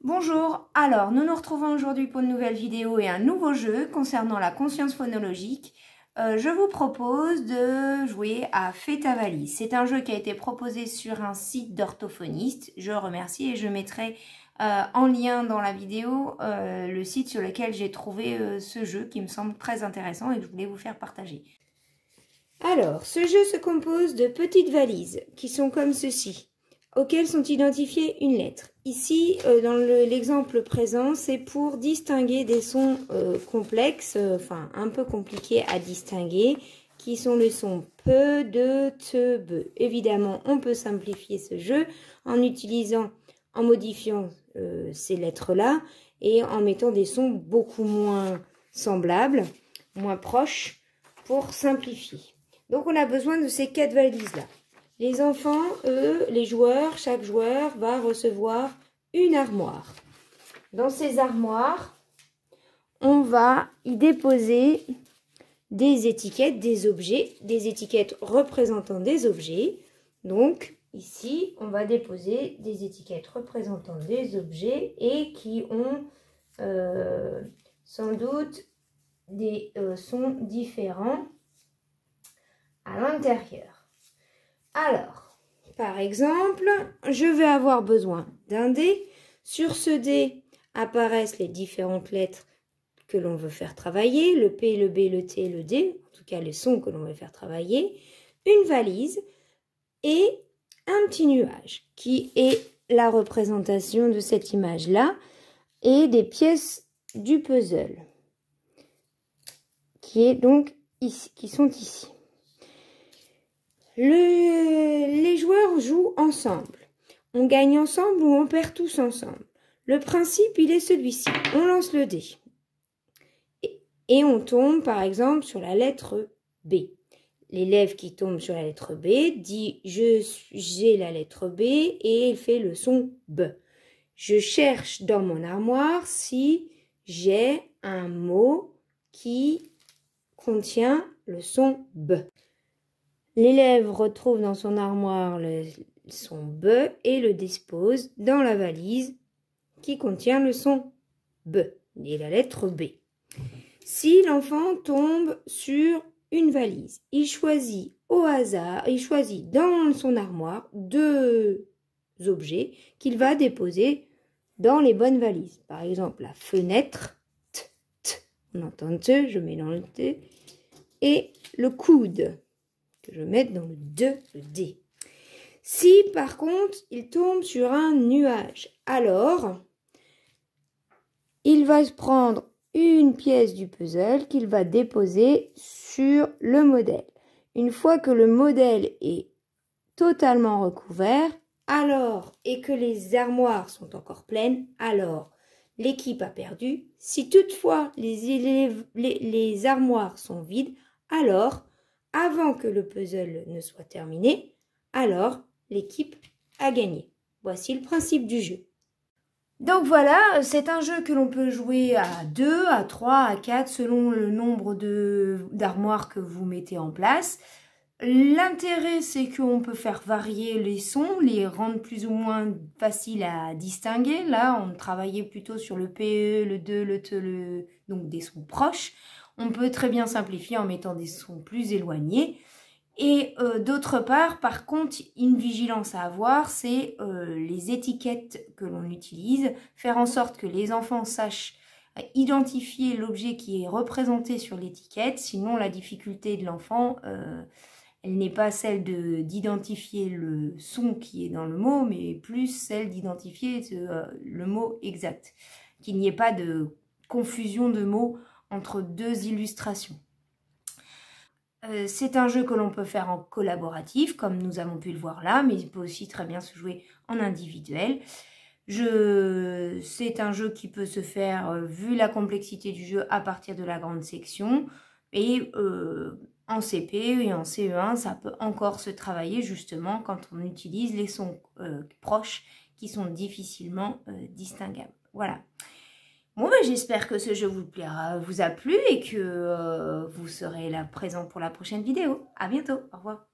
Bonjour, alors nous nous retrouvons aujourd'hui pour une nouvelle vidéo et un nouveau jeu concernant la conscience phonologique. Je vous propose de jouer à Fais ta valise. C'est un jeu qui a été proposé sur un site d'orthophonistes. Je remercie et je mettrai en lien dans la vidéo le site sur lequel j'ai trouvé ce jeu qui me semble très intéressant et que je voulais vous faire partager. Alors, ce jeu se compose de petites valises qui sont comme ceci, auxquelles sont identifiées une lettre. Ici, dans l'exemple présent, c'est pour distinguer des sons complexes, enfin un peu compliqués à distinguer, qui sont le son pe, de, te, be. Évidemment, on peut simplifier ce jeu en modifiant ces lettres-là et en mettant des sons beaucoup moins semblables, moins proches, pour simplifier. Donc, on a besoin de ces 4 valises-là. Les enfants, eux, les joueurs, chaque joueur va recevoir une armoire. Dans ces armoires, on va y déposer des étiquettes, des objets, des étiquettes représentant des objets. Donc, ici, on va déposer des étiquettes représentant des objets et qui ont sans doute des sons différents à l'intérieur. Alors, par exemple, je vais avoir besoin d'un dé. Sur ce dé apparaissent les différentes lettres que l'on veut faire travailler, le P, le B, le T, le D, en tout cas les sons que l'on veut faire travailler, une valise et un petit nuage qui est la représentation de cette image-là et des pièces du puzzle qui sont ici. Les joueurs jouent ensemble. On gagne ensemble ou on perd tous ensemble. Le principe, il est celui-ci. On lance le dé. Et on tombe, par exemple, sur la lettre B. L'élève qui tombe sur la lettre B dit « j'ai la lettre B » et il fait le son B. Je cherche dans mon armoire si j'ai un mot qui contient le son B. L'élève retrouve dans son armoire le son B et le dispose dans la valise qui contient le son B et la lettre B. Si l'enfant tombe sur une valise, il choisit au hasard, il choisit dans son armoire 2 objets qu'il va déposer dans les bonnes valises. Par exemple, la fenêtre, on entend te, je mets dans le T, et le coude, que je mette dans le D. Si par contre il tombe sur un nuage, alors il va prendre une pièce du puzzle qu'il va déposer sur le modèle. Une fois que le modèle est totalement recouvert, et que les armoires sont encore pleines, alors l'équipe a perdu. Si toutefois les armoires sont vides, alors avant que le puzzle ne soit terminé, alors l'équipe a gagné. Voici le principe du jeu. Donc voilà, c'est un jeu que l'on peut jouer à 2, à 3, à 4, selon le nombre d'armoires que vous mettez en place. L'intérêt, c'est qu'on peut faire varier les sons, les rendre plus ou moins faciles à distinguer. Là, on travaillait plutôt sur le PE, le 2, le TE, donc des sons proches. On peut très bien simplifier en mettant des sons plus éloignés. Et d'autre part, par contre, une vigilance à avoir, c'est les étiquettes que l'on utilise. Faire en sorte que les enfants sachent identifier l'objet qui est représenté sur l'étiquette. Sinon, la difficulté de l'enfant, elle n'est pas celle d'identifier le son qui est dans le mot, mais plus celle d'identifier le mot exact. Qu'il n'y ait pas de confusion de mots entre 2 illustrations. C'est un jeu que l'on peut faire en collaboratif, comme nous avons pu le voir là, mais il peut aussi très bien se jouer en individuel. C'est un jeu qui peut se faire, vu la complexité du jeu, à partir de la grande section. Et en CP et en CE1, ça peut encore se travailler justement quand on utilise les sons proches qui sont difficilement distinguables. Voilà. Bon, ben, j'espère que ce jeu vous a plu et que vous serez là présent pour la prochaine vidéo. À bientôt. Au revoir.